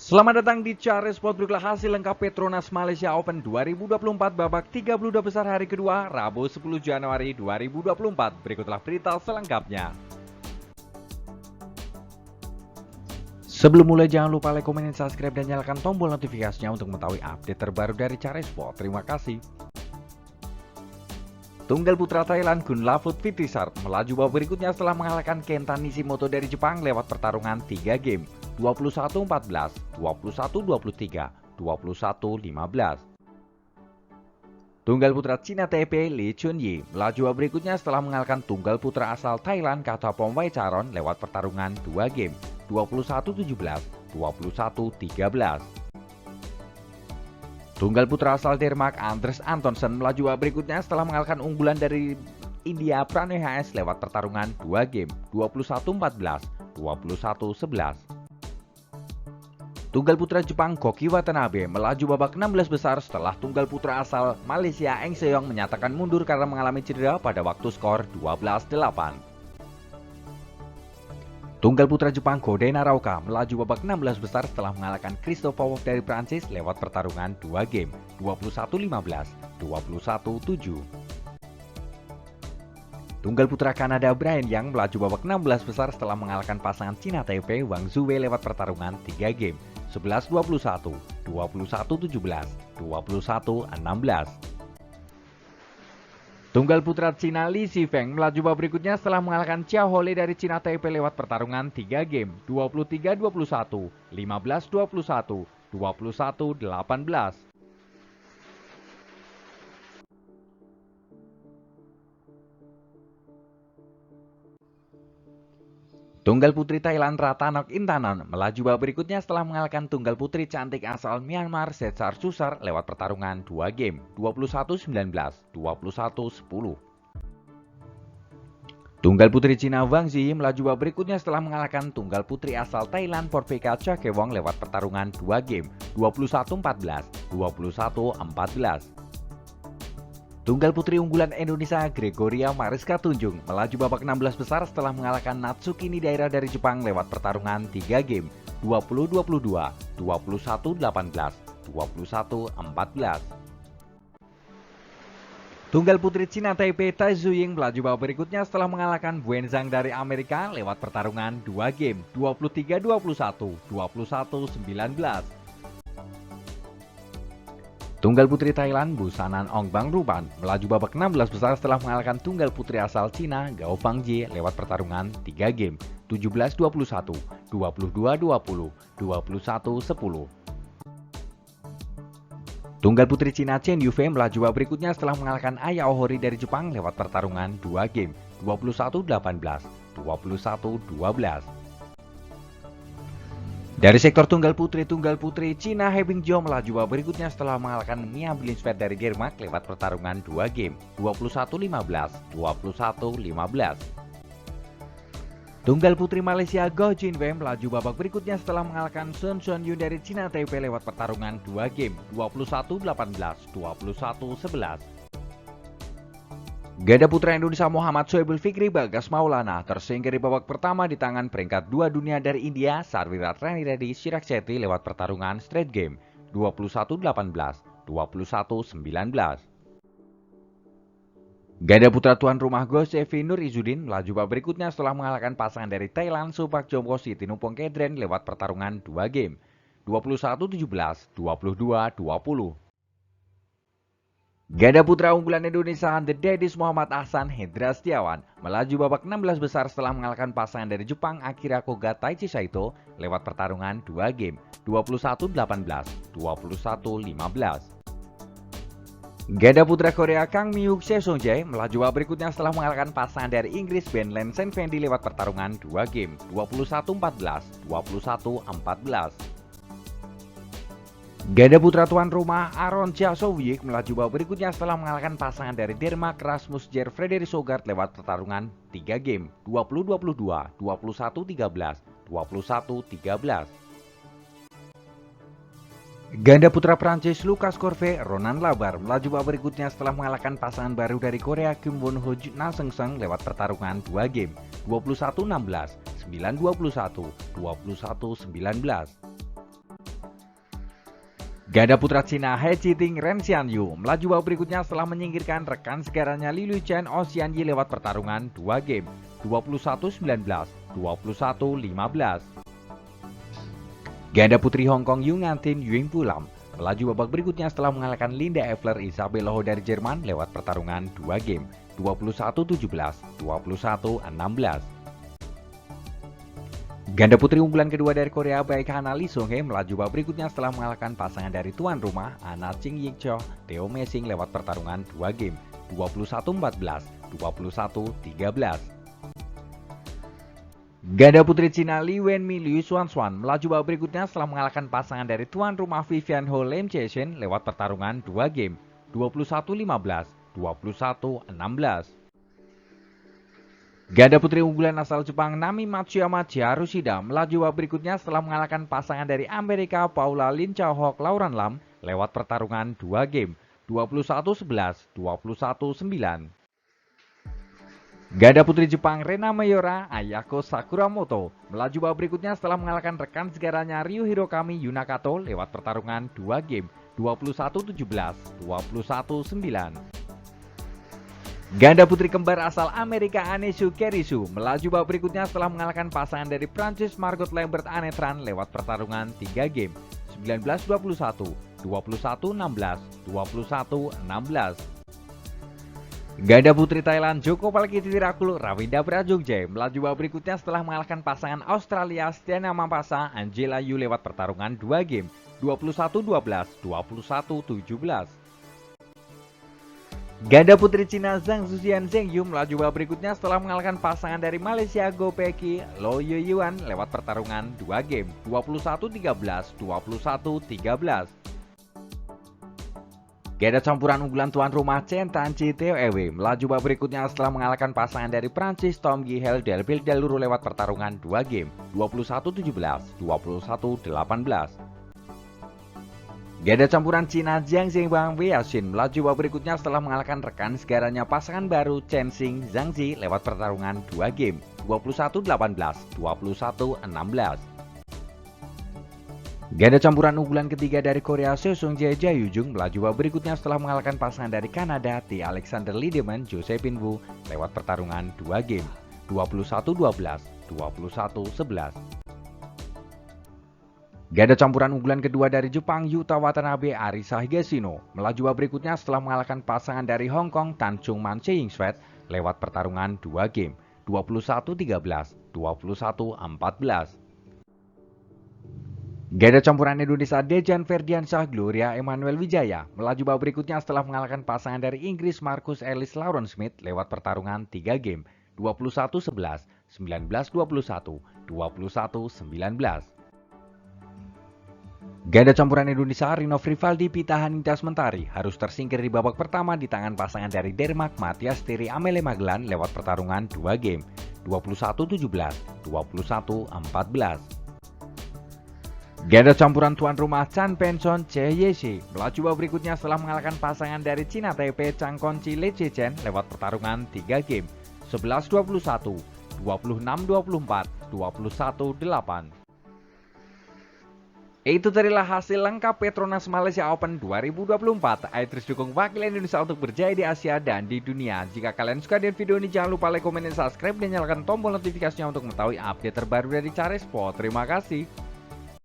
Selamat datang di Cari Sport. Berikutlah hasil lengkap Petronas Malaysia Open 2024 babak 32 besar hari kedua, Rabu 10 Januari 2024. Berikutlah berita selengkapnya. Sebelum mulai jangan lupa like, komen, dan subscribe dan nyalakan tombol notifikasinya untuk mengetahui update terbaru dari Cari Sport. Terima kasih. Tunggal putra Thailand Kunlavut Vittisardt melaju babak berikutnya setelah mengalahkan Kenta Nishimoto dari Jepang lewat pertarungan 3 game, 21-14, 21-23, 21-15. Tunggal putra Cina Taipei Lee Chunyi melaju babak berikutnya setelah mengalahkan tunggal putra asal Thailand Kattapom Vaicharoen lewat pertarungan 2 game, 21-17, 21-13. Tunggal putra asal Denmark Andres Antonsen melaju babak berikutnya setelah mengalahkan unggulan dari India Pranay HS lewat pertarungan 2 game, 21-14, 21-11. Tunggal putra Jepang Koki Watanabe melaju babak 16 besar setelah tunggal putra asal Malaysia Eng Seong menyatakan mundur karena mengalami cedera pada waktu skor 12-8. Tunggal putra Jepang Kode Naraoka melaju babak 16 besar setelah mengalahkan Christophe Wolff dari Prancis lewat pertarungan 2 game, 21-15, 21-7. Tunggal putra Kanada Brian Yang melaju babak 16 besar setelah mengalahkan pasangan Cina Taipei Wang Zuwei lewat pertarungan 3 game, 11-21, 21-17, 21-16. Tunggal putra Cina Li Shifeng melaju babak berikutnya setelah mengalahkan Xiao Hole dari Cina Taipei lewat pertarungan 3 game, 23-21, 15-21, 21-18. Tunggal putri Thailand Rattanok Intanon melaju babak berikutnya setelah mengalahkan tunggal putri cantik asal Myanmar Sechar Susar lewat pertarungan 2 game, 21-19, 21-10. Tunggal putri Cina Wang Ziyi melaju babak berikutnya setelah mengalahkan tunggal putri asal Thailand Porpika Chakewong lewat pertarungan 2 game, 21-14, 21-14. Tunggal putri unggulan Indonesia Gregoria Mariska Tunjung melaju babak 16 besar setelah mengalahkan Natsuki Nidaira dari Jepang lewat pertarungan 3 game, 20-22, 21-18, 21-14. Tunggal putri Cina Taipei Tai Tzu-ying melaju babak berikutnya setelah mengalahkan Wen Zhang dari Amerika lewat pertarungan 2 game, 23-21, 21-19. Tunggal putri Thailand Busanan Ongbang Rupan melaju babak 16 besar setelah mengalahkan tunggal putri asal Cina Gao Fangjie lewat pertarungan 3 game, 17-21, 22-20, 21-10. Tunggal putri Cina Chen Yufei melaju babak berikutnya setelah mengalahkan Aya Ohori dari Jepang lewat pertarungan 2 game, 21-18, 21-12. Dari sektor tunggal putri Cina Hebing-jo melaju babak berikutnya setelah mengalahkan Mia Blinsfeld dari Denmark lewat pertarungan 2 game, 21-15, 21-15. Tunggal putri Malaysia Goh Jin Wei melaju babak berikutnya setelah mengalahkan Sun Xuanyun dari Cina Taipei lewat pertarungan 2 game, 21-18, 21-11. Ganda putra Indonesia Muhammad Soebul Fikri Bagas Maulana tersingkir di babak pertama di tangan peringkat 2 dunia dari India Sarwirat Rani Reddy Chirag Shetty lewat pertarungan straight game 21-18, 21-19. Ganda putra tuan rumah Gosevi Nur Izzuddin melaju babak berikutnya setelah mengalahkan pasangan dari Thailand Supak Jomko Sitinumpong Kedren lewat pertarungan 2 game 21-17, 22-20. Ganda putra unggulan Indonesia The Daddies Muhammad Ahsan Hendra Setiawan melaju babak 16 besar setelah mengalahkan pasangan dari Jepang Akira Koga Taichi Saito lewat pertarungan 2 game 21-18, 21-15. Ganda putra Korea Kang Mi-hyuk Seo Sung-jae melaju babak berikutnya setelah mengalahkan pasangan dari Inggris Ben Lensen Fendi lewat pertarungan 2 game 21-14, 21-14. Ganda putra tuan rumah Aron Jasowiec melaju babak berikutnya setelah mengalahkan pasangan dari Denmark Rasmus Jer Frederik Sogard lewat pertarungan 3 game 20-22, 21-13, 21-13. Ganda putra Prancis Lucas Corvée Ronan Labar melaju babak berikutnya setelah mengalahkan pasangan baru dari Korea Kim Won Ho Na Seung Seung lewat pertarungan 2 game 21-16, 9-21, 21-19. Ganda putra Cina He Jiting Ren Xianyu melaju babak berikutnya setelah menyingkirkan rekan segaranya Li Luchen Ocean Yi lewat pertarungan 2 game, 21-19, 21-15. Ganda putri Hong Kong Yu Ngantin Ying Pulam melaju babak berikutnya setelah mengalahkan Linda Evler Isabel Ho dari Jerman lewat pertarungan 2 game, 21-17, 21-16. Ganda putri unggulan kedua dari Korea baik Hana Lee Sung Hye melaju babak berikutnya setelah mengalahkan pasangan dari tuan rumah Anna Ching Yik Cho Theo Messing lewat pertarungan 2 game, 21-14, 21-13. Ganda putri Cina Li Wenmi Liu Xuan melaju babak berikutnya setelah mengalahkan pasangan dari tuan rumah Vivian Ho Lim Cheshin lewat pertarungan 2 game, 21-15, 21-16. Ganda putri unggulan asal Jepang Nami Matsuyama Chiharushida melaju babak berikutnya setelah mengalahkan pasangan dari Amerika Paula Lin Chao-hok Lauren Lam lewat pertarungan 2 game, 21-11, 21-9. Ganda putri Jepang Rena Mayora Ayako Sakuramoto melaju babak berikutnya setelah mengalahkan rekan segaranya Ryu Hirokami Yunakato lewat pertarungan 2 game, 21-17, 21-9. Ganda putri kembar asal Amerika Anesu Kerisu melaju babak berikutnya setelah mengalahkan pasangan dari Prancis Margot Lambert Anetran lewat pertarungan 3 game, 19-21, 21-16, 21-16. Ganda putri Thailand Joko Palkitwirakul Rawinda Prajogjay melaju babak berikutnya setelah mengalahkan pasangan Australia Stiana Mampasa Angela Yu lewat pertarungan 2 game, 21-12, 21-17. Ganda putri Cina Zhang Zuxian Zheng Yu melaju babak berikutnya setelah mengalahkan pasangan dari Malaysia Go Peki Lo Yuan lewat pertarungan 2 game, 21-13, 21-13. Ganda campuran unggulan tuan rumah Chen Tanchi Theo Ewe melaju babak berikutnya setelah mengalahkan pasangan dari Prancis Tom Gihel Delpil Deluru lewat pertarungan 2 game, 21-17, 21-18. Ganda campuran Cina Jiang Zhengbang Weixin melaju babak berikutnya setelah mengalahkan rekan segaranya pasangan baru Chen Xing Zhang Zi lewat pertarungan 2 game, 21-18, 21-16. Ganda campuran unggulan ketiga dari Korea Seo Sung Jae Jae Yujung melaju babak berikutnya setelah mengalahkan pasangan dari Kanada T. Alexander Liedemann Josephine Wu lewat pertarungan 2 game, 21-12, 21-11. Ganda campuran unggulan kedua dari Jepang Yuta Watanabe Arisa Higashino melaju babak berikutnya setelah mengalahkan pasangan dari Hong Kong Tan Chung Man Ching-swet lewat pertarungan 2 game, 21-13, 21-14. Ganda campuran Indonesia Dejan Ferdiansyah Gloria Emmanuel Wijaya melaju babak berikutnya setelah mengalahkan pasangan dari Inggris Marcus Ellis Lauren Smith lewat pertarungan 3 game, 21-11, 19-21, 21-19. Ganda campuran Indonesia Rinov Rivaldi Pita Hanintas Mentari harus tersingkir di babak pertama di tangan pasangan dari Denmark Mathias Thierry Amele Magellan lewat pertarungan 2 game, 21-17, 21-14. Ganda campuran tuan rumah Chan Penchon Che Yeshi melaju babak berikutnya setelah mengalahkan pasangan dari Cina Taipei Chang Konchi Le Chechen lewat pertarungan 3 game, 11-21, 26-24, 21-8. Itu terilah hasil lengkap Petronas Malaysia Open 2024. Ayo terus dukung wakil Indonesia untuk berjaya di Asia dan di dunia. Jika kalian suka dengan video ini, jangan lupa like, komen, dan subscribe, dan nyalakan tombol notifikasinya untuk mengetahui update terbaru dari Cari Sport. Terima kasih.